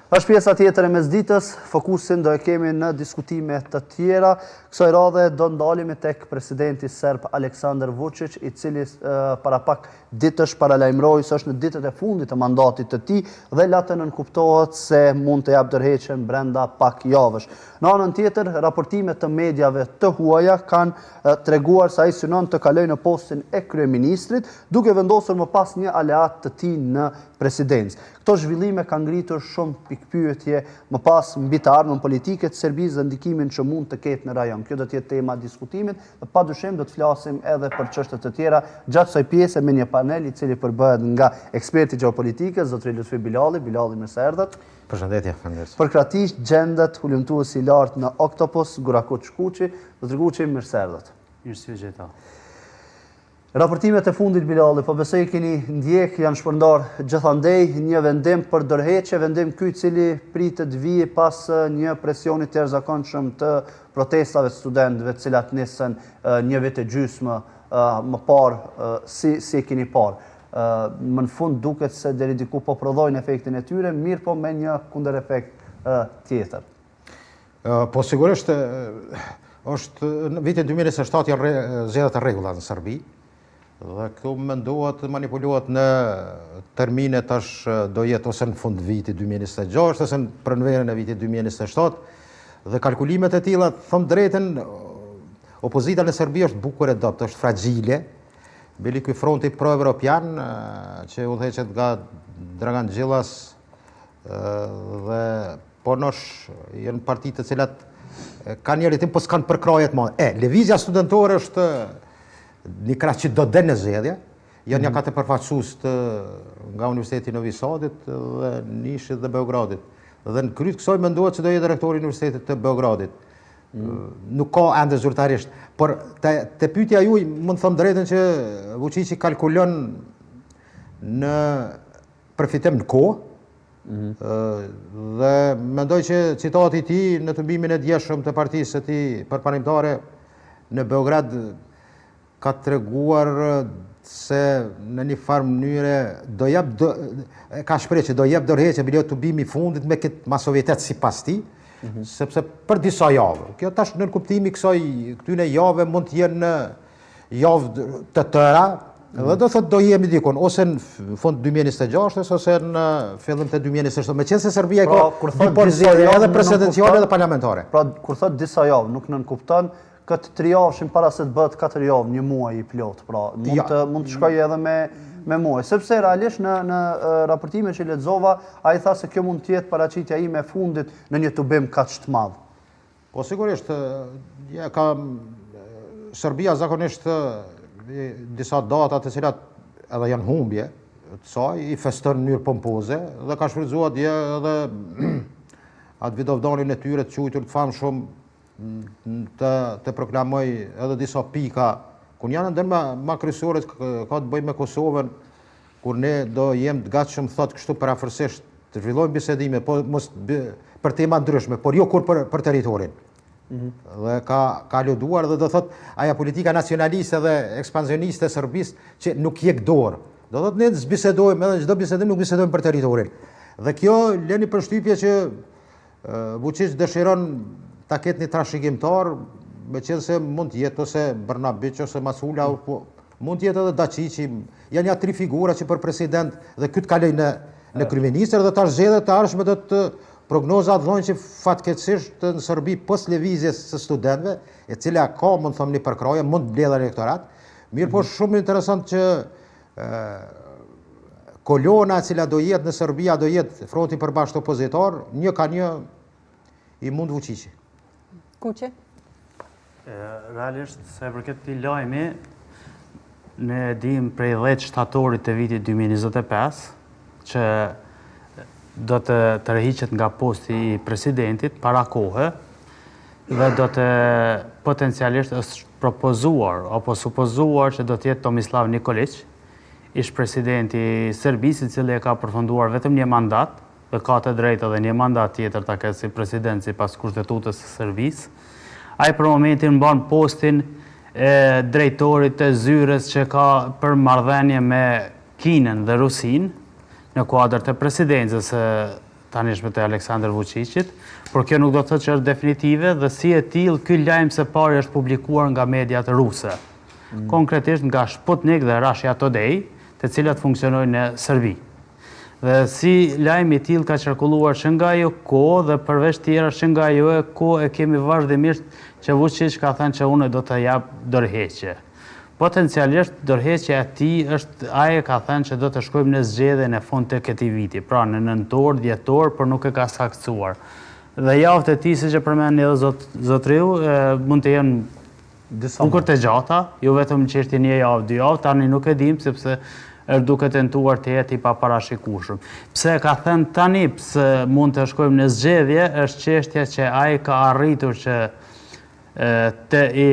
Është pjesa tjetër e mesditës, fokusin do e kemi në diskutime të tjera. Kësaj radhe do ndalemi tek presidenti serb Aleksandar Vučić, i cili para pak ditësh paralajmëroi se është në ditët e fundit të mandatit të tij dhe latë nënkuptohet se mund të jap dorëheqjen brenda pak javësh. Në anën tjetër, raportimet të mediave të huaja kanë treguar se ai synon të kalojë në postin e kryeministrit, duke vendosur më pas një aleat të tij në presidencë. Këto zhvillime kanë ngritur shumë pikpyetje më pas mbi të ardhmen politike të Serbisë dhe ndikimin që mund të ketë në rajon. Kjo do të jetë tema e diskutimit dhe padyshim do të flasim edhe për çështje të tjera gjatë kësaj pjese me një panel i cili përbëhet nga eksperti gjeopolitike, zotëri Lutfi Bilali. Bilali, mirë se erdhët. Përshëndetje, faleminderit. Përkratisht gjendet ulëmtuesi i lartë në Oktopos, Gurakut Shkuqi. Zotëri Guçi, mirë se erdhët. Mirë se gjeta. Raportimet e fundit, Bilali, po besoj keni ndjek, janë shpërndar gjithandej një vendim për dorëheqje, vendim ky i cili pritet vijë pas një presioni të jashtëzakonshëm të protestave të studentëve, të cilat nisën një vit e gjysmë më parë, si e keni parë. Më në fund duket se deri diku po prodhojnë efektin e tyre, mirë po me një kundër efekt tjetër. Po sigurisht është në vitin 2007 janë zgjedhjet e rregulla në Serbi. Dhe këtu mendohet, manipulohet në termine tash do jetë ose në fund vitit 2026, ose në pranverën e vitit 2027, dhe kalkulimet e tilla, them drejtën, opozita në Serbi është bukur e dobët, është fragjile. Bili ky fronti pro-evropian që udhëheqet nga Dragan Đilas dhe ponosh janë partitë të cilat kanë një ritim, po s'kanë përkraje të madhe. Lëvizja studentore është një krah që do den në zgjedhje, janë një katë përfaqësues nga Universiteti i Novi Sadit dhe Nishit dhe Beogradit. Dhe në kryt kësaj mendohet se do jetë rektori i Universitetit të Beogradit. Nuk ka ende zyrtarisht, por te pyetja juaj mund të them drejtën që Vučići kalkulon në përfitim në kohë. Dhe mendoj që citati i tij në tumbimin e djeshëm të partisë së tij përparimtare në Beograd ka treguar se në një farë mënyre ka shprehë që do jep dorëheqje mbi tumbimi i fundit me këtë masovitet sipas tij, sepse për disa javë. Kjo tash në kuptimi këtyne javë mund të jenë javë të tëra, dhe do thotë do jemi dikon ose në fund 2026 ose në fillim të 2027. Meqense Serbia ka dy zgjedhje edhe presidenciale dhe parlamentare. Pra kur thot disa javë nuk nënkupton këtë 3 javëshin para se të bëhet 4 javë, një muaj i plot, pra mund të shkojë edhe me muaj, sepse realisht në raportime që lexova, ai tha se kjo mund të jetë paraqitja ime e fundit në një tubim kaq të madh. Po sigurisht, Serbia zakonisht disa data të cilat edhe janë humbje të saj, i feston në mënyrë pompoze dhe ka shfrytzuar dje edhe atë Vidovdanin e tyre të quajtur të famshëm të proklamoj edhe disa pika, kur janë ndër ma kryesore ka të bëjë me Kosovën, kur ne do jem të gatshëm thot kështu parafërsisht të zhvillojmë bisedime, po mos për tema ndryshme, por jo kur për territorin. Dhe ka luduar dhe do thot aja politika nacionaliste dhe ekspansioniste e Serbisë që nuk jek dorë. Do thot ne zbisedojmë, edhe çdo bisedim nuk bisedojmë për territorin. Dhe kjo lëni përshtypje që Vučić dëshiron ta ketë një trashëgimtar, meqense mund të jetë ose Brnabić ose Masula, mund të jetë edhe Dačići, janë ja 3 figura që për president dhe këtë kaloj në kryeministër dhe tash zgjedhjet e ardhshme do të prognozat thonë që fatkeqësisht në Serbi pas lëvizjes së studentëve, e cila ka mund të them një përkraje, mund të mbledhë elektorat. Mirë, po shumë interesant që kolona e cila do jetë në Serbia do jetë fronti përbashkët opozitar, një ka një i mund Vučići. Kuqe? Realisht, se përket këtij lajmi, ne dim prej 10 shtatorit të vitit 2025 që do të tërhiqet nga posti i presidentit para kohë dhe do të potencialisht është propozuar apo supozuar që do të jetë Tomislav Nikolić, ish presidenti i Serbisë, i cili e ka përfunduar vetëm një mandat dhe ka të drejtë edhe një mandat tjetër ta ketë si president sipas kushtetutës së Serbisë. Ai për momentin mban postin e drejtorit të zyrës që ka për marrëdhënie me Kinën dhe Rusinë në kuadër të presidencës së tanishme të Aleksandar Vučićit, por kjo nuk do të thotë që është definitive dhe si e tillë ky lajm së pari është publikuar nga mediat ruse. Konkretisht nga Sputnik dhe Russia Today, të cilat funksionojnë në Serbi. Dhe si lajmi i tillë ka qarkulluar që nga ajo kohë dhe përveç tjera që nga ajo kohë e kemi vazhdimisht që Vučić ka thënë që unë do të jap dorëheqje. Potencialisht dorëheqja e tij është ai ka thënë që do të shkojmë në zgjedhje në fund të këtij viti, pra në nëntor, dhjetor, por nuk e ka saktuar. Dhe javët e tij, siç e përmendni edhe zotriu, mund të jenë bukur të gjata, jo vetëm çështje një javë, 2 javë, tani nuk e dim sepse është duke tentuar të jetë i paparashikueshëm. Pse ka thënë tani pse mund të shkojmë në zgjedhje, është çështja që ai ka arritur që të i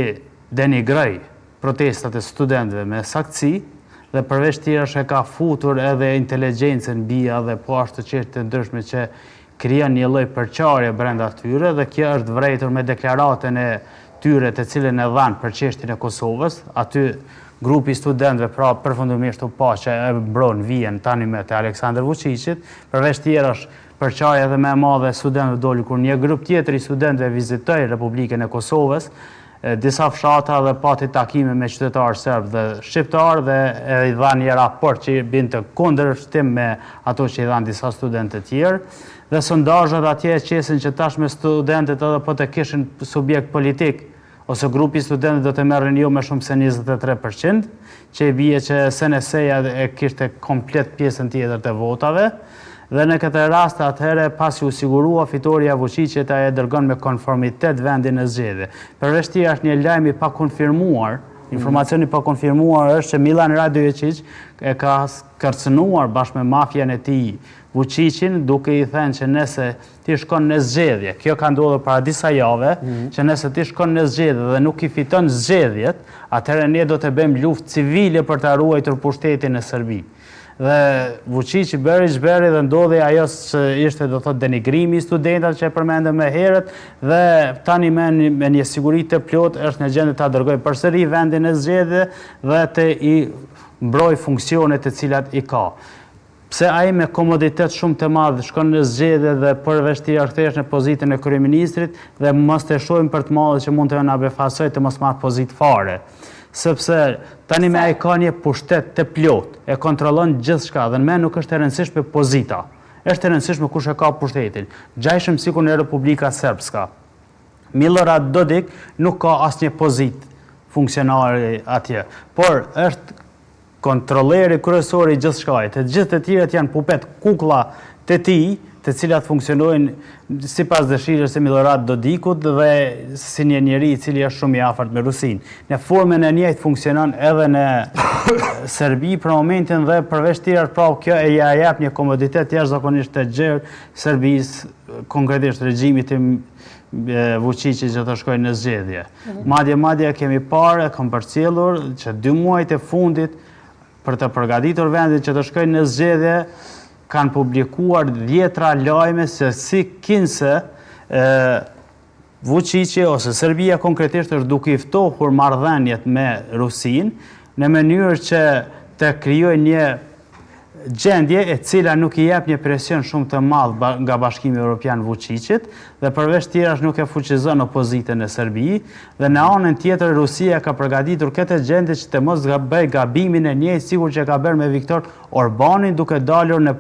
denigroj protestat e studentëve me saktësi dhe përveç tjera që ka futur edhe inteligjencën bia dhe po ashtu çështje të ndryshme që krijon një lloj përçarje brenda tyre dhe kjo është vërejtur me deklaratën e tyre të cilën e dhanë për çështjen e Kosovës. Aty grupi studentëve pra përfundimisht u pa që e mbron vijën tani me të Aleksandar Vučićit, përveç tjera përçarja edhe më e madhe studentëve doli kur një grup tjetër i studentëve vizitoi Republikën e Kosovës, disa fshatra dhe pati takime me qytetarë serb dhe shqiptar dhe i dhanë një raport që binte kundërshtim me ato që i dhanë disa studentë të tjerë. Dhe sondazhet atje qesin që tashme studentët edhe po të kishin subjekt politik ose grupi studentët do të merren jo më shumë se 23%, që i bie që SNS-ja e kishte komplet pjesën tjetër të votave. Dhe në këtë rast atëherë pasi u sigurua fitoria Vučićit ai e dërgon me konformitet vendin në zgjedhje. Përveç tij është një lajm i pakonfirmuar, informacioni i pakonfirmuar është që Milan Radojičić e ka kërcënuar bashkë me mafjen e tij Vučićin duke i thënë që nëse ti shkon në zgjedhje, kjo ka ndodhur para disa javë, që nëse ti shkon në zgjedhje dhe nuk i fiton zgjedhjet, atëherë ne do të bëjmë luftë civile për të ruajtur pushtetin në Serbi. Dhe Vučić bëri ç'bëri dhe ndodhi ajo që ishte do thotë denigrimi i studentëve që e përmendëm më herët dhe tani me një siguri të plotë është në gjendje ta dërgojë përsëri vendin në zgjedhje dhe të i mbrojë funksionet të cilat i ka. Pse ai me komoditet shumë të madh shkon në zgjedhje dhe përveç tij kthehesh në pozitën e kryeministrit dhe mos të shohim për të madhe që mund të na befasoj të mos marr pozitë fare. Sepse tani me ai ka një pushtet të plot, e kontrollon gjithçka dhe në me nuk është e rëndësishme pozita. Është e rëndësishme kush e ka pushtetin. Gjajshëm sikur në Republika Srpska. Milorad Dodik nuk ka asnjë pozitë funksionari atje, por është kontrolleri kryesor i gjithçkajt. Të gjithë të tjerët janë pupet kukulla të tij, të cilat funksionojnë sipas dëshirës së Milorad Dodikut dhe si një njeri i cili është shumë i afërt me Rusinë. Në formën e njëjtë funksionon edhe në Serbi për momentin dhe përveç tjerë pra kjo e ja jep një komoditet jashtëzakonisht të gjerë Serbisë, konkretisht regjimit të Vučićit që të shkojnë në zgjedhje. Madje kemi parë, kam përcjellur që 2 muajt e fundit për të përgatitur vendin që të shkojnë në zgjedhje kanë publikuar 10 lajme se si kinse Vučići ose Serbia konkretisht është duke i ftohur marrëdhëniet me Rusinë në mënyrë që të krijojë një gjendje e cila nuk i jep një presion shumë të madh nga Bashkimi Evropian Vučićit dhe përveç tjerash nuk e fuqizon opozitën e Serbi dhe në anën tjetër Rusia ka përgatitur këtë gjendje që të mos bëj gabimin e njëjtë sikur që ka bërë me Viktor Orbanin duke dalur në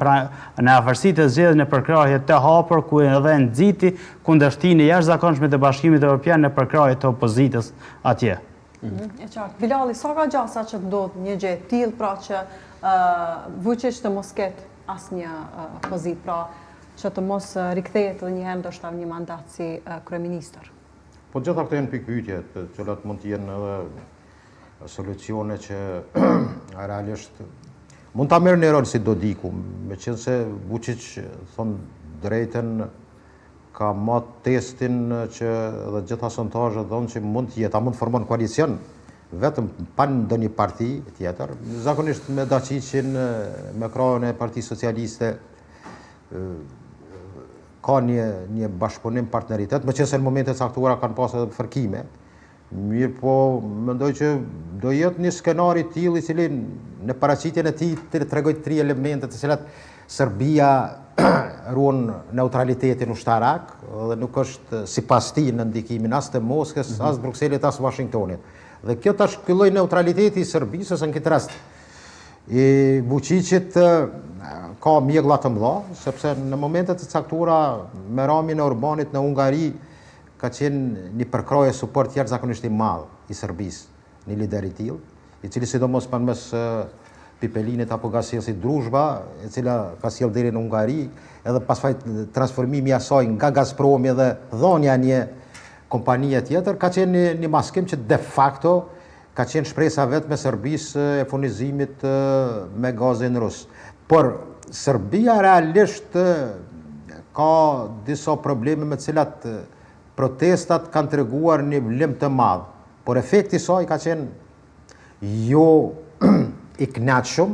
afërsi të zgjedhjeve në përkrahje të hapur ku edhe nxiti kundërshtinë e jashtëzakonshme të Bashkimit Evropian në përkrahje të opozitës atje. E qartë. Bilali, sa ka gjasa që ndodh një gjë e tillë pra që Vučić të mos ketë asnjë pozitë, pra që të mos rikthehet edhe një herë ndoshta një mandat si kryeministër. Po gjitha këto janë pikpyetje të cilat mund të jenë edhe solucione që realisht mund ta merrë një rol si Dodiku, meqense Vučić thon drejtën ka marrë testin që dhe gjitha sondazhet thonë që mund të jetë, mund të formon koalicion vetëm pa ndonjë parti tjetër, zakonisht me Dačićin, me krahun e Partisë Socialiste ka një bashkëpunim partneritet, meqense në momente caktuara kanë pasur edhe fërkime. Mirë po, mendoj që do jetë një skenar i tillë i cili në paraqitjen e tij tregoj 3 elemente të cilat Serbia ruan neutralitetin ushtarak dhe nuk është sipas tij në ndikimin as të Moskës, as Brukselit, as Washingtonit. Dhe kjo tash ky lloj neutraliteti i Serbisë ose në këtë rast i Vučićit ka mjeglla të mëdha, sepse në momentet të caktuara me ramin e Orbanit në Ungari ka qenë një përkraje suport jashtëzakonisht i madh i Serbisë, një lider i tillë, i cili sidomos përmes Pipelinit apo ka sjellë si Druzhba, e cila ka sjellë deri në Ungari, edhe pastaj transformimi i asaj nga Gazpromi dhe dhënia një kompanie tjetër, ka qenë një maskim që de facto ka qenë shpresa vetëm e Serbisë e furnizimit me gazin rus. Por Serbia realisht ka disa probleme me të cilat protestat kanë treguar një vlim të madh, por efekti i saj ka qenë jo i kënaqshëm,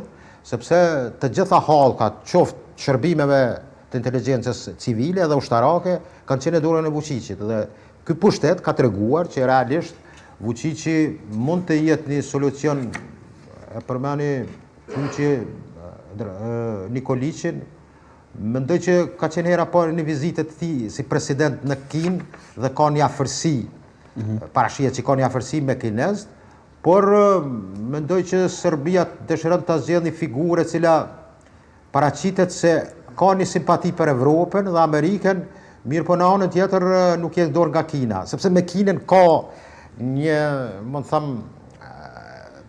sepse të gjitha hallkat, qoftë shërbimeve të inteligjencës civile dhe ushtarake, kanë qenë në dorën e Vučićit. Dhe ky pushtet ka treguar që realisht Vučići mund të jetë një solucion, e përmeni Nikolićin, mendoj që ka qenë hera parë një vizitë të tij si president në Kinë dhe ka një afërsi, parashihet që ka një afërsi me kinezët, por mendoj që Serbia dëshiron ta zgjedhë një figurë e cila paraqitet se ka një simpati për Evropën dhe Amerikën, mirë po në anën tjetër nuk jep dorë nga Kina, sepse me Kinën ka një, mund të them,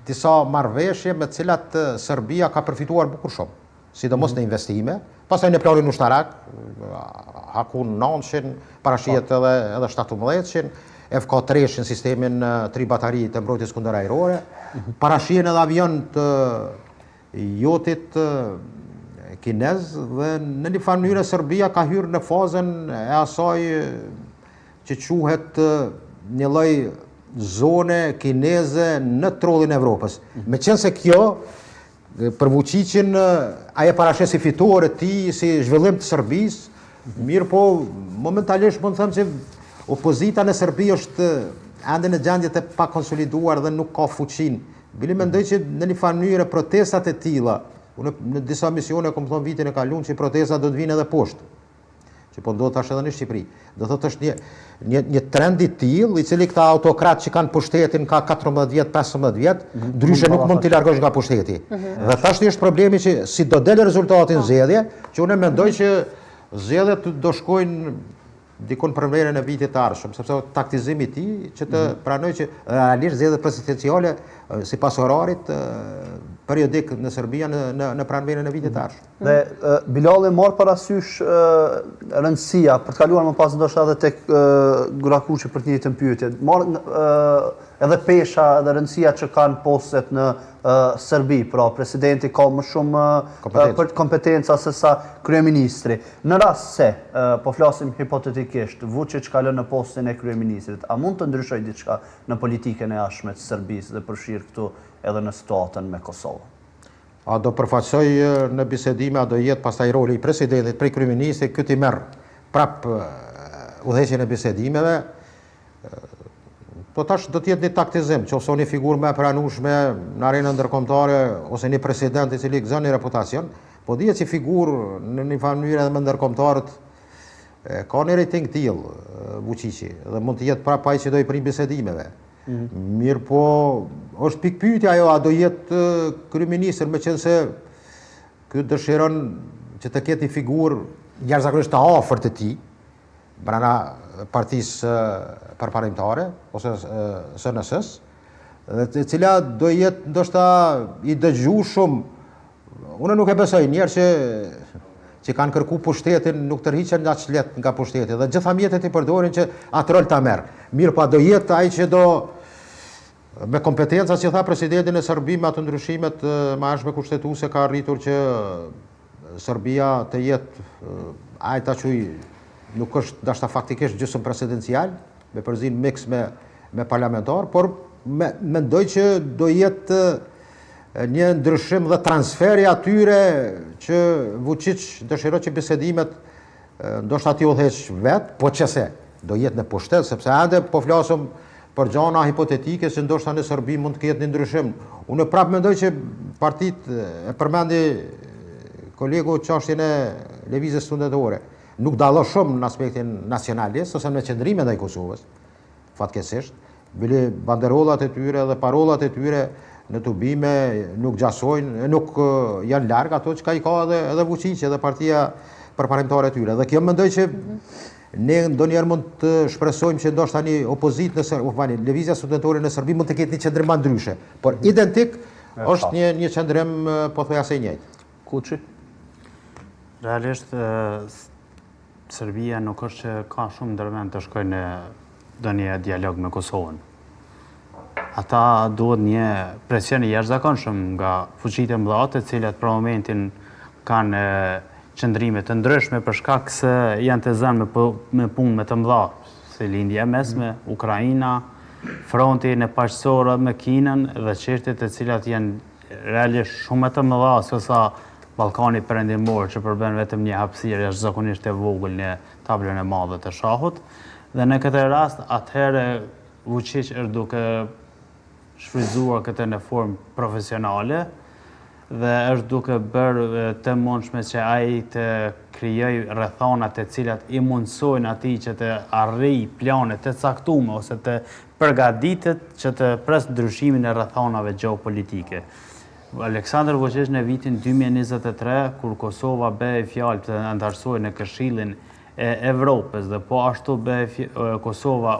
disa marrëveshje me të cilat Serbia ka përfituar bukur shumë, sidomos në investime, pastaj në planin ushtarak, hakun 900, parashihet edhe 1700, F-3 në sistemin 3 batari të mbrojtjes kundër ajrore, parashihen edhe avion të jotit kinez dhe në një farë mënyrë Serbia ka hyrë në fazën e asaj që quhet një lloj zone kineze në trollin e Evropës. Meqense kjo për Vučićin ai e parashes si fitore të tij, si zhvillim të Serbisë, mirë po momentalisht mund të them që opozita në Serbi është ende në gjendje të pakonsoliduar dhe nuk ka fuqinë. Bili mendoj që në një farë mënyrë protestat e tilla, unë në disa misione kam thënë vitin e kaluar që protestat do të vinë edhe poshtë, që po ndodhet tash edhe në Shqipëri. Do thotë është një trend i tillë i cili këta autokrat që kanë pushtetin ka 14 vjet, 15 vjet, ndryshe nuk mund t'i largosh nga pushteti. Dhe tash është problemi që si do del rezultati në zgjedhje, që unë mendoj që zgjedhjet do shkojnë dikon për verën e vitit të ardhshëm, sepse taktizimi i tij që të pranoj që realisht zgjedhjet presidenciale sipas orarit periodik në Serbia në pranverën e vitit të ardhshëm. Dhe Bilali marr parasysh rëndësia për të kaluar më pas ndoshta edhe tek Gurakuçi për të njëjtën pyetje. Marr edhe pesha edhe rëndësia që kanë postet në Serbi, pra presidenti ka më shumë kompetenca se sa kryeministri. Në rast se, po flasim hipotetikisht, Vučić ka lënë në postin e kryeministrit, a mund të ndryshojë diçka në politikën e jashtme të Serbisë dhe përfshirë këtu edhe në situatën me Kosovë? A do përfaqësoj në bisedime, a do jetë pastaj roli i presidentit prej kryeministrit, ky i merr prap udhëheqjen e bisedimeve. Po tash do të jetë një taktizim, qoftë një figurë më e pranueshme në arenën ndërkombëtare ose një president i cili gëzon një reputacion, po dihet si figurë në një farë mënyrë edhe me ndërkombëtarët ka një rating tillë Vučići dhe mund të jetë prapë ai që do i prim bisedimeve. Mirë po është pikë pyetja ajo, a do jetë kryeministër, meqense ky dëshiron që të ketë një figurë jashtëzakonisht të afërt të tij brenda partisë përparimtare ose SNS-s, e cila do jetë ndoshta i dëgjueshëm. Unë nuk e besoj njerëz që kanë kërku pushtetin nuk tërhiqen nga çlet nga pushteti dhe gjitha mjetet i përdorin që atë rol ta merr. Mirë pa do jetë ai që do me kompetenca që tha presidenti në Serbi me ato ndryshimet me arshme kushtetuese ka arritur që Serbia të jetë ai ta quaj nuk është dashta faktikisht gjysmë presidencial, me përzin mix me parlamentar, por mendoj që do jetë një ndryshim dhe transferi atyre që Vučić dëshiron që bisedimet ndoshta ti udhëheq vet, po çse do jetë në pushtet, sepse ende po flasëm për gjëra hipotetike që ndoshta në Serbi mund të ketë një ndryshim. Unë prapë mendoj që partitë e përmendi kolegu çështjen e lëvizjes studencore nuk dallon shumë në aspektin nacionalist ose në qëndrimin ndaj Kosovës, fatkeqësisht, bile banderollat e tyre dhe parollat e tyre në tubime nuk gjasojnë, nuk janë larg ato që i ka edhe Vučić edhe partia përparimtare e tyre. Dhe kjo mendoj që ne ndonjëherë mund të shpresojmë që ndoshta tani opozitë lëvizja studentore në Serbi mund të ketë një qëndrim ndryshe, por identik është një qëndrim pothuajse i njëjtë. Kuçi? Realisht, Serbia nuk është që ka shumë ndërmend të shkojnë në ndonjë dialog me Kosovën. Ata duhet një presion i jashtëzakonshëm nga fuqitë e mëdha, të cilat për momentin kanë qëndrime të ndryshme për shkak se janë të zënë me punë me të mëdha, si lindja e mesme, Ukraina, fronti në paqësorë me Kinën dhe çështjet të cilat janë realisht shumë të mëdha se sa Ballkani Perëndimor, që përben vetëm një hapësirë jashtëzakonisht e vogël në tablën e madhe të shahut. Dhe në këtë rast, atëherë Vučić është duke shfrytzuar këtë në formë profesionale dhe është duke bërë të mundshme që ai të krijojë rrethana të cilat i mundsojnë atij që të arrijë plane të caktuara ose të përgatitet që të pres ndryshimin e rrethanave gjeopolitike. Aleksandar Vučić në vitin 2023, kur Kosova bëi fjalë të antarësohej në Këshillin e Evropës dhe po ashtu Kosova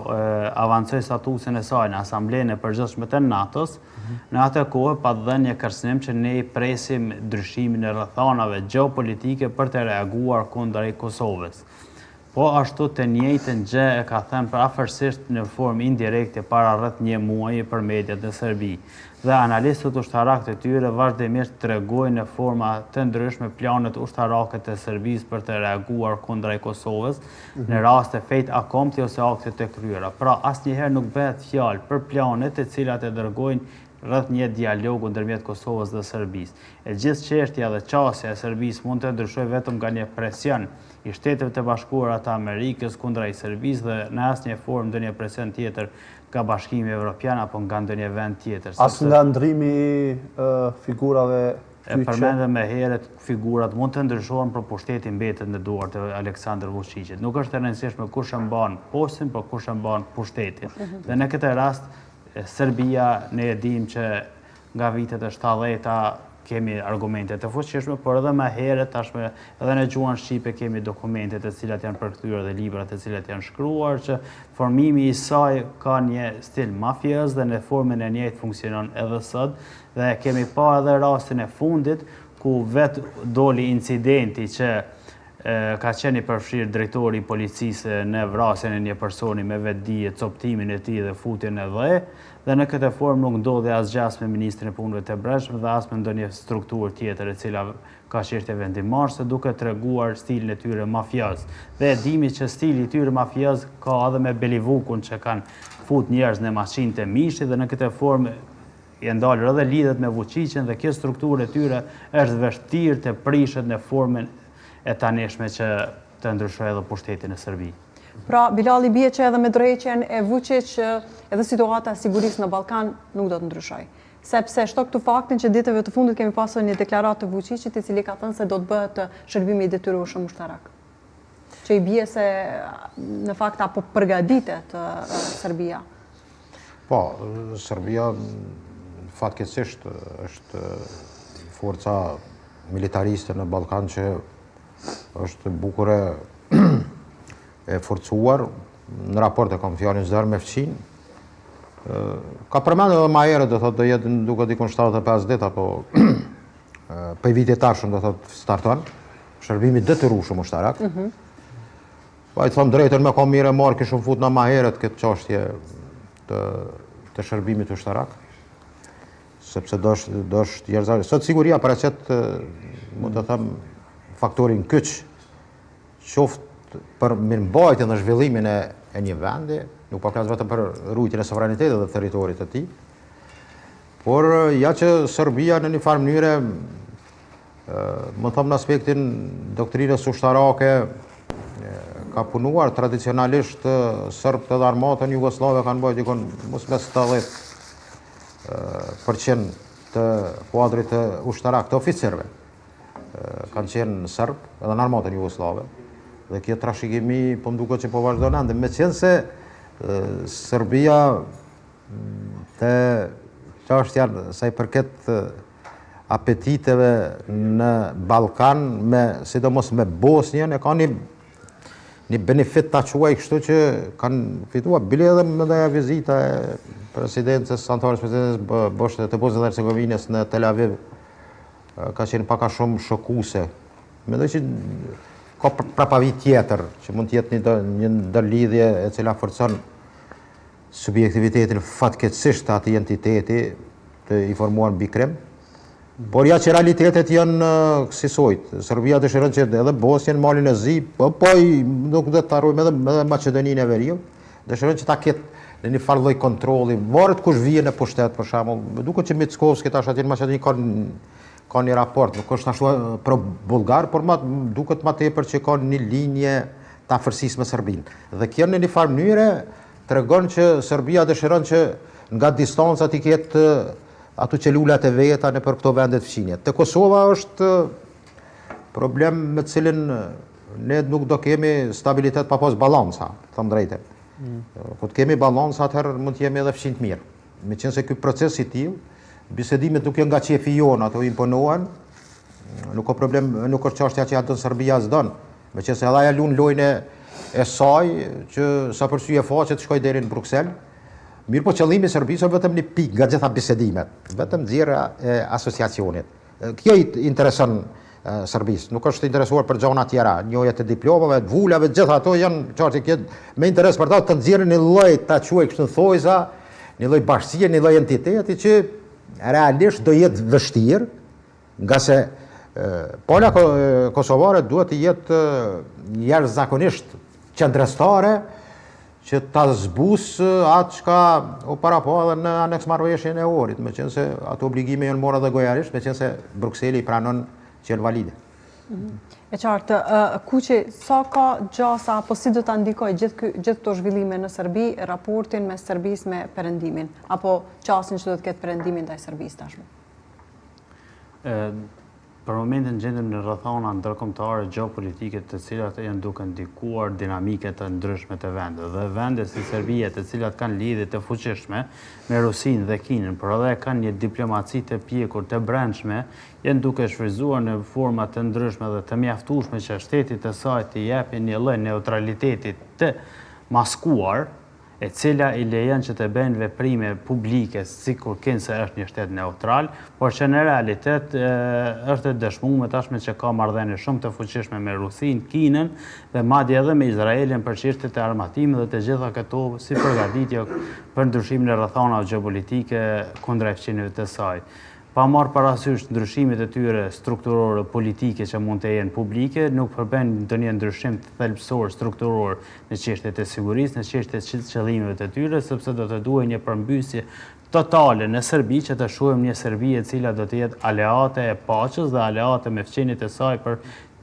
avancoi statusin e saj në Asamblenë e Përgjithshme të NATO-s, në atë kohë pa dhënë një kërcënim që ne i presim ndryshimin e rrethanave gjeopolitike për të reaguar kundër Kosovës. Po ashtu të njëjtën gjë e ka thënë afërsisht në formë indirekte para rreth një muaji për mediat në Serbi. Dhe analistët ushtarak të tyre vazhdimisht tregojnë në forma të ndryshme planet ushtarake të Serbisë për të reaguar kundër Kosovës në raste fejt akomti ose akte të kryera. Pra asnjëherë nuk bëhet fjalë për planet të cilat e dërgojnë rreth një dialogu ndërmjet Kosovës dhe Serbisë. E gjithë çështja dhe qasja e Serbisë mund të ndryshojë vetëm nga një presion i Shteteve të Bashkuara të Amerikës kundra i Serbisë dhe në asnjë formë ndonjë presion tjetër nga Bashkimi Evropian apo nga ndonjë vend tjetër. As nga ndrimi i figurave e përmendëm më herët, figurat mund të ndryshohen, por pushteti mbetet në duart e Aleksandar Vučićit. Nuk është e rëndësishme kush e mban postin, por kush e mban pushtetin. Dhe në këtë rast Serbia ne e dim që nga vitet e 70-ta kemi argumente të fuqishme, por edhe më herët tashme edhe në gjuhën shqipe kemi dokumente të cilat janë përkthyer dhe libra të cilat janë shkruar që formimi i saj ka një stil mafioz dhe në formën e njëjtë funksionon edhe sot dhe kemi pa edhe rastin e fundit ku vetë doli incidenti që ka qenë i përfshirë drejtori i policisë në vrasjen e një personi me vetdije, coptimin e tij dhe futjen e dhe në këtë formë nuk ndodhi asgjë as me ministrin e punëve të brendshme dhe as me ndonjë strukturë tjetër e cila ka çështje vendimarrëse duke treguar stilin e tyre mafioz. Dhe e dimi që stili i tyre mafioz ka edhe me Belivukun që kanë fut njerëz në mashine të mishit dhe në këtë formë janë ndalur edhe lidhet me Vučićin dhe kjo strukturë e tyre është vështirë të prishet në formën e tanishme që të ndryshojë edhe pushtetin e Serbi. Pra, Bilali bie që edhe me dorëheqjen e Vučić edhe situata e sigurisë në Ballkan nuk do të ndryshojë. Sepse shto këtu faktin që ditëve të fundit kemi pasur një deklaratë të Vučićit i cili ka thënë se do të bëhet shërbimi i detyrueshëm ushtarak. Që i bie se në fakt apo përgatitet Serbia. Po, Serbia fatkeqësisht është forca militariste në Ballkan që është bukur e forcuar në raport e kam fjalën çdo me fqin. Ka përmendur edhe më herët do thotë do jetë duke dikon 75 ditë apo për vitet tashëm do thotë starton shërbimi detyrueshëm ushtarak. Po i them drejtën me ka mirë marr kishim fut në më herët këtë çështje të shërbimit ushtarak. Sepse do është jashtë sot siguria paraqet mund të them faktorin kyç qoftë për mirëmbajtjen dhe zhvillimin e një vendi, nuk po flas vetëm për ruajtjen e sovranitetit dhe territorit të tij, por ja që Serbia në një farë mënyre, më them në aspektin doktrinës ushtarake, ka punuar tradicionalisht serbët edhe armatën jugoslave kanë bërë dikon mos me 70% të kuadrit të ushtarak të oficerëve. kanë qenë Serb, edhe në armatën Jugoslave, dhe kjo trashëgimi po më duket që po vazhdon ende, me qenë se Serbia të çështja sa i përket apetiteve në Ballkan, sidomos me Bosnjën, e ka një benefit ta quaj kështu që kanë fituar bile edhe me ndaja vizita e presidencës, antarës presidencës të Bosnjës dhe Hercegovinës në Tel Aviv, ka qenë paka shumë shokuese. Mendoj që ka prapavi tjetër, që mund të jetë një ndërlidhje e cila forcon subjektivitetin fatkeqësisht të atij entiteti të informuar mbi Krim. Por ja që realitetet janë kësisojt. Serbia dëshiron që edhe Bosnjën, Malin e Zi, po nuk do të harrojmë edhe Maqedoninë e Veriut, dëshiron që ta ketë në një farë lloj kontrolli, varet kush vjen në pushtet për shembull. Duket që Mickovski tash aty në Maqedoni ka një raport, nuk është ashtu pro bullgar, por duket më tepër që ka një linje të afërsisë me Serbinë. Dhe kjo në një farë mënyrë tregon që Serbia dëshiron që nga distanca të ketë ato celulat e veta në për këto vendet fqinje. Te Kosova është problem me cilin ne nuk do kemi stabilitet pa pas balanca, thëmë drejtë. Kur të kemi balanca, atëherë mund të jemi edhe fqinj të mirë. Me qenë se ky proces i tillë, bisedimet nuk janë nga qefi jonë, ato imponohen, nuk ka problem, nuk është çështja që ato Serbia s'don. Me qenë se edhe ajo lun lojën e saj që sa përsyje faqe të shkoj deri në Bruksel. Mirë po qëllimi i Serbisë është vetëm një pikë nga gjitha bisedimet, vetëm nxjerrja e asociacionit. Kjo i intereson Serbisë, nuk është interesuar për gjëra tjera, njëja të diplomave, të vulave, gjitha ato janë çfarë që me interes për ta të nxjerrin një lloj ta quaj kështu thojza, një lloj bashkie, një lloj entiteti që realisht do jetë vështirë, nga se pola kosovare duhet të jetë jashtëzakonisht qendrestare që ta zbus atë çka u parapo edhe në aneks marrëveshjen e Ohrit, me qenë se ato obligime janë marrë edhe gojarisht, me qenë se Brukseli i pranon që janë valide. E qartë, Kuqi, sa ka gjasa, apo si do ta ndikoj gjithë këto zhvillime në Serbi, raportin me Serbisë me perëndimin, apo qasin që do të ketë perëndimin ndaj Serbisë tashmë? Për momentin gjendem në rrethana ndërkombëtare gjeopolitike të cilat janë duke ndikuar dinamike të ndryshme të vendit. Dhe vende si Serbia, të cilat kanë lidhje të fuqishme me Rusinë dhe Kinën, por edhe kanë një diplomaci të pjekur të brendshme, janë duke shfryzuar në forma të ndryshme dhe të mjaftueshme që shtetit të saj të japin një lloj neutraliteti të maskuar, e cila i lejon që të bëjnë veprime publike sikur kënë se është një shtet neutral, por që në realitet është e dëshmuar tashme që ka marrëdhënie shumë të fuqishme me Rusinë, Kinën dhe madje edhe me Izraelin për çështjet e armatimit dhe të gjitha këto si përgatitje për ndryshimin e rrethanave gjeopolitike kundër fqinjeve të saj. Pa marrë parasysh ndryshimet e tyre strukturore politike që mund të jenë publike, nuk përbën ndonjë ndryshim të thelbësor strukturor në çështjet e sigurisë, në çështjet e qëllimeve të tyre, sepse do të duhet një përmbysje totale në Serbi që të shohim një Serbi e cila do të jetë aleate e paqes dhe aleate me fqinjet e saj për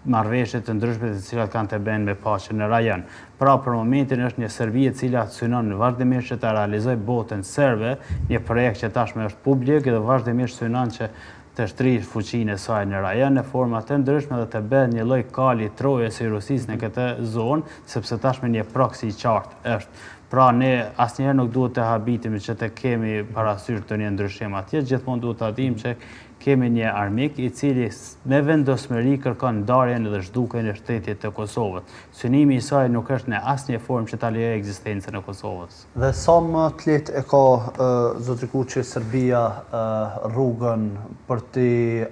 marrëveshje të ndryshme të cilat kanë të bëjnë me paqen në rajon. Pra për momentin është një Serbi e cila synon vazhdimisht që të realizojë botën serbe, një projekt që tashmë është publik dhe vazhdimisht synon që të shtrijë fuqinë e saj në rajon në forma të ndryshme dhe të bëhet një lloj kali troje si Rusisë në këtë zonë, sepse tashmë një proksi i qartë është. Pra ne asnjëherë nuk duhet të habitemi që të kemi parasysh të një ndryshim atje, gjithmonë duhet të dimë që kemi një armik i cili me vendosmëri kërkon ndarjen dhe zhdukjen e shtetit të Kosovës. Synimi i saj nuk është në asnjë formë që ta lejojë ekzistencën e Kosovës. Dhe sa më të lehtë e ka zotri Kuqi Serbia rrugën për të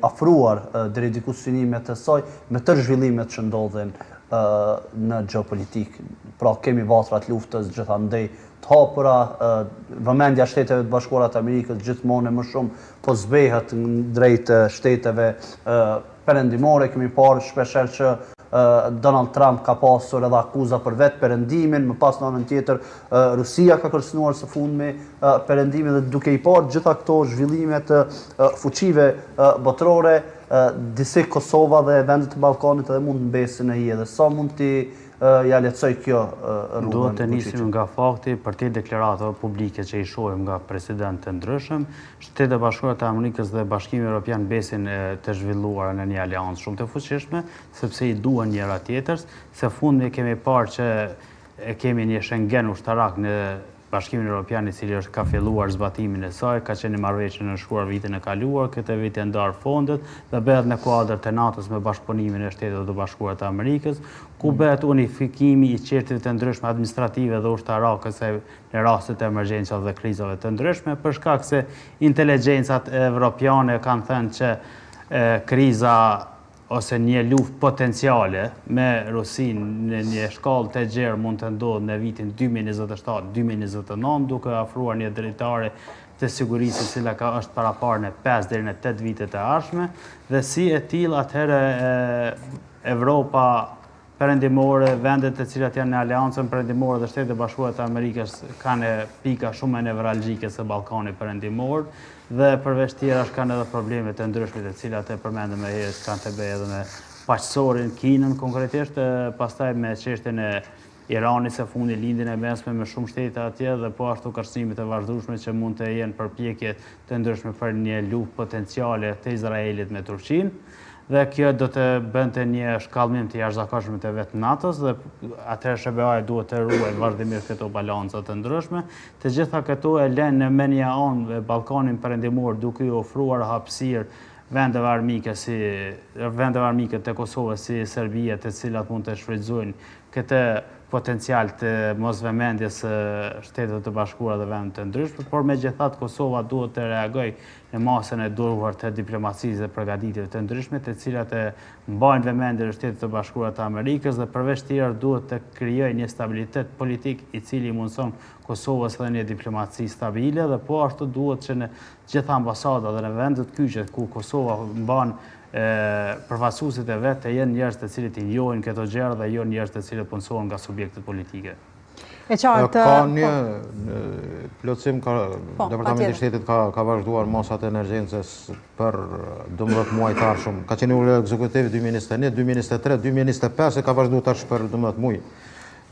afruar deri diku synimet e saj me tërë zhvillimet që ndodhin në gjeopolitik. Pra kemi vatrat luftës gjithandej të hapura, vëmendja Shteteve të Bashkuara të Amerikës gjithmonë më shumë po zbehet drejt shteteve perëndimore. Kemi parë shpeshherë që Donald Trump ka pasur edhe akuza për vetë perëndimin, më pas në anën tjetër Rusia ka kërcënuar së fundmi perëndimin dhe duke i parë gjitha këto zhvillime të fuqive botërore, disi Kosova dhe vendet të Ballkanit edhe mund të mbesin e hi, dhe sa mund t'i ja lehtësoj kjo rrugën? Duhet të nisim nga fakti për të deklaratave publike që i shohim nga presidentë të ndryshëm, Shtetet e Bashkuara të Amerikës dhe Bashkimi Evropian besin të zhvilluara në një aleancë shumë të fuqishme, sepse i duan njëra tjetrës. Se fundmi kemi parë që kemi një Schengen ushtarak në Bashkimin Evropian, i cili ka filluar zbatimin e saj, ka qenë marrëveshje në shkuar vitin e kaluar, këtë vit e ndarë fondet dhe bëhet në kuadër të NATO-s me bashkëpunimin e Shtetet e Bashkuara të Amerikës, ku bëhet unifikimi i qerteve të ndryshme administrative dhe ushtarake në rastet e emergjenca dhe krizave të ndryshme, për shkak se inteligjencat evropiane kanë thënë që kriza ose një luftë potenciale me Rusin në një shkallë të gjerë mund të ndodhë në vitin 2027-2029, duke afruar një dritare të sigurisë e cila është paraparë në 5 deri në 8 vitet e ardhshme, dhe si e tillë atëherë Evropa perëndimore, vendet të cilat janë në aleancën perëndimore dhe Shtetet e Bashkuara të Amerikës kanë pika shumë nevralgjike së Ballkanit perëndimor, dhe përveç tjerash kanë edhe probleme të ndryshme të cilat e përmendëm e herës, kanë të bëjë edhe me paqësorin Kinën konkretisht, pastaj me çështjen e Iranit së fundi lindjen e mesme me shumë shtete atje, dhe po ashtu kërcënimet e vazhdueshme që mund të jenë përpjekje të ndryshme për një luftë potenciale të Izraelit me Turqinë. Dhe kjo do të bënte një shkallëmim të jashtëzakonshëm të vetë NATO-s, dhe atëherë SBA duhet të ruajë vazhdimisht këto balanca të ndryshme. Të gjitha këto e lënë në menja anë Ballkanin perëndimor, duke i ofruar hapësirë vendeve armike të Kosovës si Serbia, të cilat mund të shfrytëzojnë këtë potencial të mosvëmendjes së Shtetet të Bashkuara dhe vendet të ndryshme, por megjithatë Kosova duhet të reagojë në masën e duhur të diplomacisë dhe përgatitjeve të ndryshme, të cilat e mbajnë vëmendjen e Shtetit të Bashkuara të Amerikës, dhe përveç tjerë duhet të krijojë një stabilitet politik i cili mundson Kosovës dhe një diplomaci stabile, dhe po ashtu duhet që në gjitha ambasadat dhe në vendet kyçe ku Kosova mban përfaqësuesit e vetë të jenë njerëz të cilët i njohin këto gjëra dhe jo njerëz të cilët punësohen nga subjektet politike. E qartë. Ka një plotësim, Departamenti i Shtetit ka vazhduar masat e emergjencës për 12 muaj të ardhshëm. Ka qenë ule ekzekutiv 2021, 2023, 2025 e ka vazhduar tash për 12 muaj.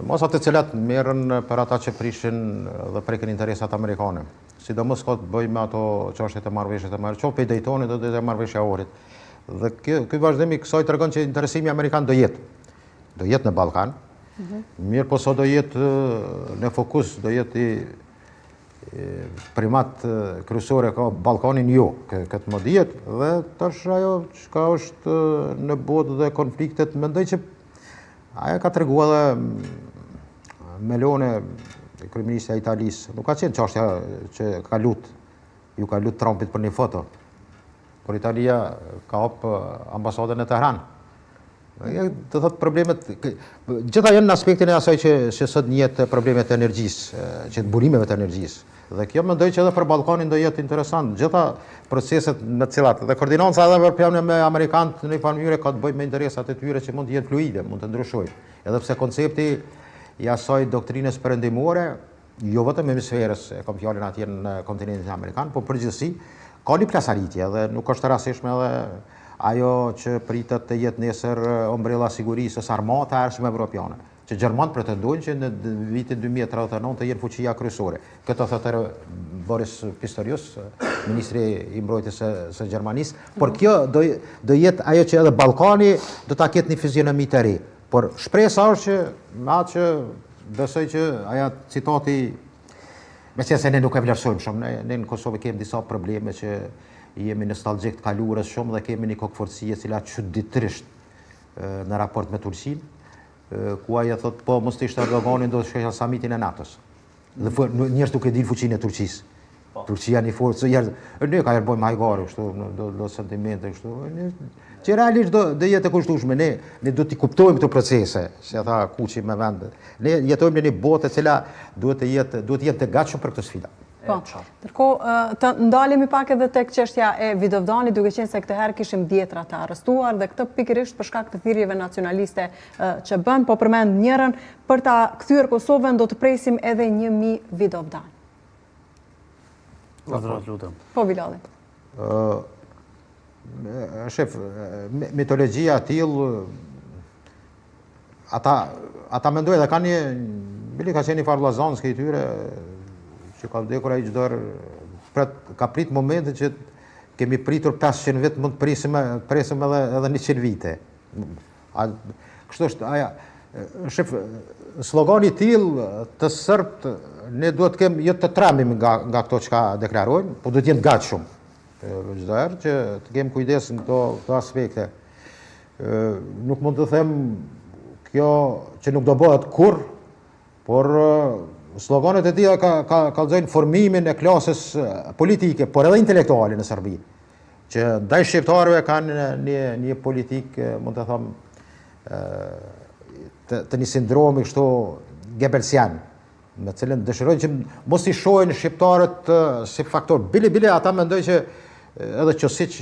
Masat e cilat merren për ata që prishin dhe prekin interesat amerikane. Sidomos ka të bëjë me ato çështjet e marrëveshjes të marrë, qoftë pe Daytonit dhe marrëveshja e Ohrit. Dhe ky vazhdim i kësaj tregon që interesimi amerikan do jetë në Ballkan. Mirë, po sa do jetë në fokus, do jetë primat kryesore ka Ballkanin, jo, këtë më dihet, dhe tash ajo çka është në botë dhe konfliktet, mendoj që ajo ka treguar edhe Meloni, kryeministja e Italisë, nuk ka qenë çështja që ka lut Trumpit për një foto. Por Italia ka hap ambasadën në Teheran. Të thotë problemet, gjitha janë në aspektin e asaj që sot njihet problemet e energjisë, që të burimeve të energjisë. Dhe kjo mendoj që edhe për Ballkanin do jetë interesant. Gjitha proceset në të cilat dhe koordinanca edhe evropiane me amerikanët në një farë mënyrë ka të bëjë me interesat e tyre që mund të jenë fluide, mund të ndryshojnë. Edhe pse koncepti i asaj doktrines perëndimore, jo vetëm hemisferës, e kam fjalën atje në kontinentin amerikan, por përgjithësi ka një plasaritje dhe nuk është rastishme edhe ajo që pritet të jetë nesër ombrella sigurisë së armate e arshme evropiane, që Gjermanët pretendojnë që në vitin 2039 të jenë fuqia kryesore. Këtë thotë Boris Pistorius, ministri i mbrojtjes së Gjermanisë, por kjo do jetë ajo që edhe Ballkani do ta ketë një fizionomi të re. Por shpresa është që me atë që besoj që aja citati, me qenë se ne nuk e vlerësojmë shumë, ne në Kosovë kemi disa probleme që jemi nostalgjik të kaluarës shumë dhe kemi një kokëforci e cila çuditërisht në raport me Turqinë, ku ai thotë po mos ishte Erdoganin do të shkojë në samitin e NATO-s. Dhe njerëz nuk e dinë fuqinë e Turqisë. Turqia një forcë, ne ka herbojmë hajgare, kështu, do sentimente, kështu, që realisht do jetë e kushtueshme, ne do t'i kuptojmë këto procese, që tha Kuçi me vendet. Ne jetojmë në një botë e cila duhet të jetë të gatshëm për këtë sfida. Po, ndërkohë të ndalemi pak edhe tek çështja e Vidovdanit, duke qenë se këtë herë kishim dhjetra të arrestuar dhe këtë pikërisht për shkak të thirrjeve nacionaliste që bën, po përmend njërin, për ta kthyer Kosovën do të presim edhe 1000 Vidovdan. Po, lutem. Po, Bilali. shef, mitologjia tillë, ata mendojnë dhe ka një, bili ka qenë një farë Lazanski i tyre, që ka vdekur ai çdo ka prit momente që kemi pritur 500 vjet, mund të presim edhe 100 vite. Kështu është aja, shef, slogani i tillë të Serbt, ne duhet të kemi jo të tremim nga këto çka deklarojnë, po duhet të jenë të gatshëm. Çdo herë që të kemi kujdes në këto aspekte. Nuk mund të them kjo që nuk do bëhet kurrë, por sloganet e tilla kallëzojnë formimin e klasës politike, por edhe intelektuale në Serbi, që ndaj shqiptarëve kanë një politikë, mund të them, të një sindromi kështu Goebbelsian, me cilën dëshirojnë që mos i shohin shqiptarët si faktor. Bile ata mendojnë që edhe Qosić,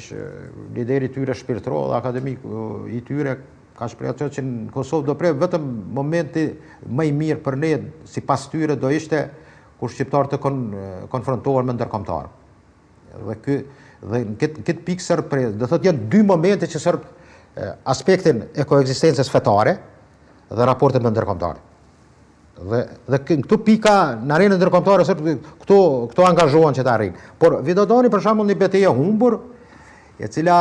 lideri i tyre shpirtëror dhe akademik i tyre, ka shprehur që në Kosovë do prej vetëm momenti më i mirë për ne, sipas tyre, do ishte kur shqiptarët të konfrontohen me ndërkombëtar. Dhe në këtë pikë Serb, do thotë janë dy momente që Serb aspektin e koekzistencës fetare dhe raportet me ndërkombëtar. Dhe këtu pika në arenën ndërkombëtare këto angazhohen që të arrijnë. Por Vidovdani për shembull një betejë e humbur, e cila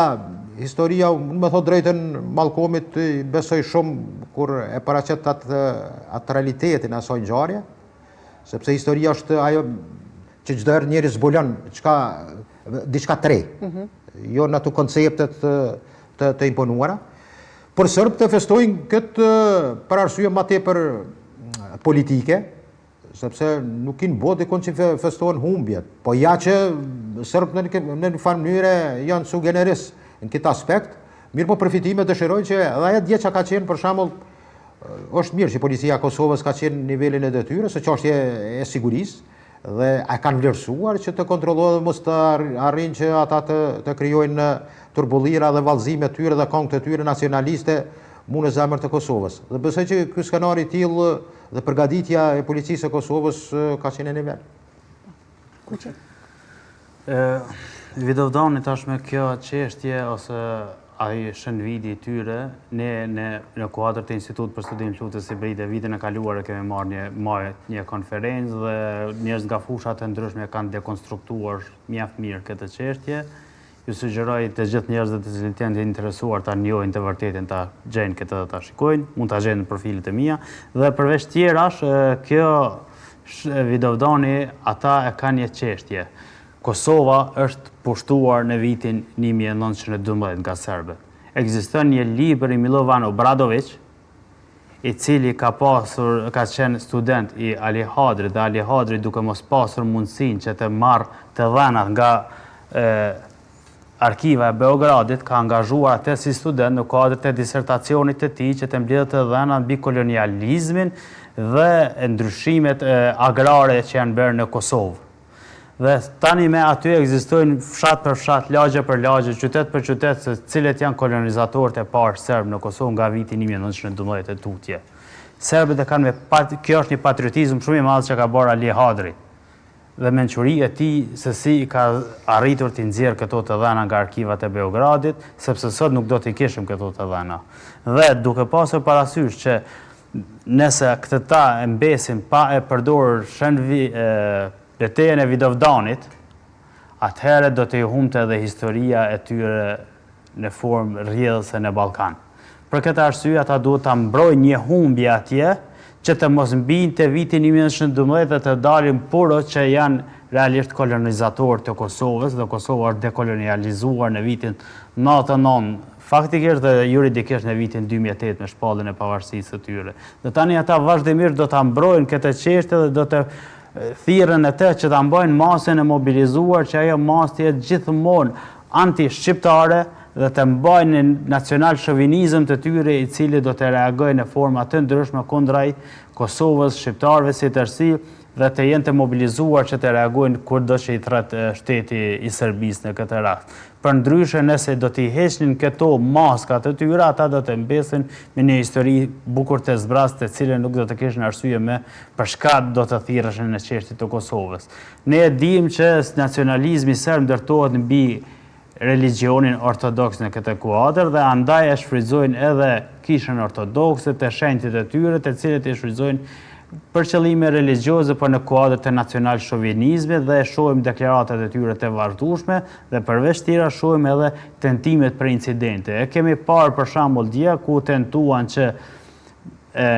historia, unë me thot drejtën, Mallkomit besoj shumë kur e paraqet atë realitetin e asaj ngjarje, sepse historia është ajo që çdo herë njeri zbulon diçka të re, jo në ato konceptet të imponuara. Por Serbt të festojnë këtë për arsye më tepër politike, sepse nuk kinë botë ikon që festohen humbjet, po ja që Serbt në një farë mënyre janë su generis në këtë aspekt, mirë po përfitimet dëshirojnë që edhe ajo dje që ka qenë, për shembull, është mirë që policia e Kosovës ka qenë nivelin e detyrës, së çështje e sigurisë, dhe e kanë vlerësuar që të kontrollohen dhe mos të arrijnë që ata të krijojnë turbullira dhe vallëzime të tyre dhe këngë të tyre nacionaliste mu në zemër të Kosovës. Dhe besoj që ky skenar i tillë dhe përgatitja e policisë së Kosovës ka qenë në nivel. Vidovdani tashme kjo çështje ose ai shënvidi i tyre, ne në kuadër të Institutit për Studim Lutës Hibride vitin e kaluar kemi marrë një konferencë dhe njerëz nga fusha të ndryshme kanë dekonstruktuar mjaft mirë këtë çështje. Ju sugjeroj të gjithë njerëzit të cilët janë të interesuar ta njohin të vërtetën, ta gjejnë këtë dhe ta shikojnë, mund ta gjejnë në profilet e mia dhe përveç tjerash, kjo Vidovdani ata e kanë një çështje. Kosova është pushtuar në vitin 1912 nga serbët. Ekziston një libër i Milovan Obradović, i cili ka qenë student i Ali Hadrit, dhe Ali Hadri duke mos pasur mundësinë që të marrë të dhënat nga arkiva e Beogradit, ka angazhuar atë si student në kuadër të disertacionit të tij që të mbledhte të dhënat mbi kolonializmin dhe ndryshimet agrare që janë bërë në Kosovë. Dhe tani me aty ekzistojnë fshat për fshat, lagje për lagje, qytet për qytet, se cilët janë kolonizatorët e parë serb në Kosovë nga viti 1912 e tutje. Serbët e kanë kjo është një patriotizëm shumë i madh që ka bërë Ali Hadri. Dhe mençuria e tij se si ka arritur të nxjerrë këto të dhëna nga arkivat e Beogradit, sepse sot nuk do t'i kishim këto të dhëna. Dhe duke pasur parasysh që nëse këta e mbesin pa e përdorur betejën e Vidovdanit, atëherë do të humbte edhe historia e tyre në formë rrjedhëse në Ballkan. Për këtë arsye ata duhet ta mbrojnë një humbje atje që të mos mbinte vitin 1912 dhe të dalin puro që janë realisht kolonizatorë të Kosovës, dhe Kosova është dekolonializuar në vitin 99, faktikisht dhe juridikisht në vitin 2008 me shpalljen e pavarësisë së tyre. Dhe tani ata vazhdimisht do ta mbrojnë këtë çështje dhe do të thirrën e të që ta mbajnë masën e mobilizuar, që ajo masë të jetë gjithmonë anti-shqiptare dhe të mbajnë nacional shovinizëm të tyre i cili do të reagojnë në forma të ndryshme kundrej Kosovës, shqiptarëve si tërësi dhe të jenë të mobilizuar që të reagojnë kurdo që i thret shteti i Serbisë në këtë rast. Përndryshe nëse do t'i heqnin këto maskat të tyre, ata do të mbesin me një histori bukur të zbrast të cilën nuk do të kishin arsye me për shkak do të thirreshin në çështjen e Kosovës. Ne e dim që nacionalizmi serb ndërtohet mbi religionin ortodoks në këtë kuadër dhe andaj e shfrytëzojnë edhe kishën ortodokse të shenjtit e tyre, të cilët e shfrytëzojnë për qëllime religjioze, por në kuadër të nacional shovinizmit dhe shohim deklaratat e tyre të vazhdueshme dhe përveç tjera shohim edhe tentimet për incidente. E kemi parë për shembull dje ku tentuan që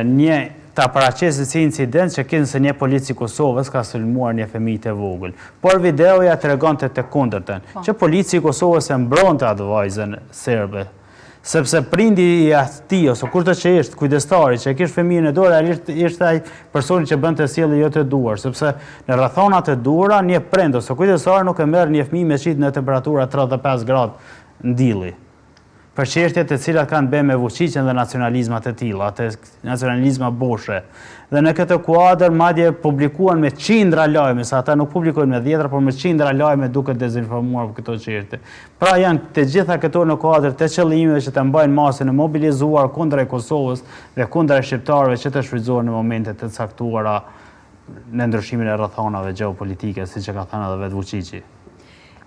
një ta paraqesit si incident që kënë se një polici Kosovës ka sulmuar një fëmijë të vogël. Por videoja tregonte të kundërtën, që polici Kosovës e mbronte atë vajzën serbe. Sepse prindi i atij ose kushdo që ishte kujdestari që e kishte fëmijën e dorë, ishte ai personi që bënte sjellje jo të duhur, sepse në rrethona të duhura një prind ose kujdestar nuk e merr një fëmijë me qit në temperatura 35 gradë në dielli. Për çështjet të cilat kanë bënë me fuqiqen dhe nacionalizmat e tilla, të nacionalizma boshe. Dhe në këtë kuadër madje publikuan me qindra lajme, sa ata nuk publikojnë me dhjetra, por me qindra lajme duke dezinformuar për këto çështje. Pra janë të gjitha këto në kuadër të qëllimeve që të mbajnë masën e mobilizuar kundër e Kosovës dhe kundër e shqiptarëve që të shfrytëzohen në momente të caktuara në ndryshimin e rrethonave gjeopolitike, siç e ka thënë edhe vetë Vučići.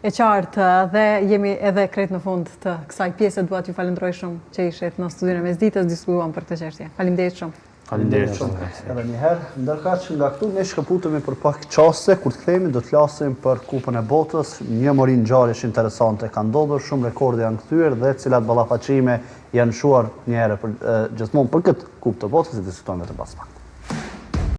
E qartë dhe jemi edhe krejt në fund të kësaj pjese, dua t'ju falenderoj shumë që ishit në studion e Mesditës, diskutuam për këtë çështje. Faleminderit shumë. Faleminderit shumë. Edhe një herë, ndërkaq që nga këtu ne shkëputemi për pak qaste, kur të kthehemi do të flasim për Kupën e Botës, një mori ngjarjesh interesante ka ndodhur, shumë rekorde janë kthyer dhe cilat ballafaqime janë shuar një herë gjithmonë për këtë Kupë të Botës, e diskutojmë vetëm pas pak.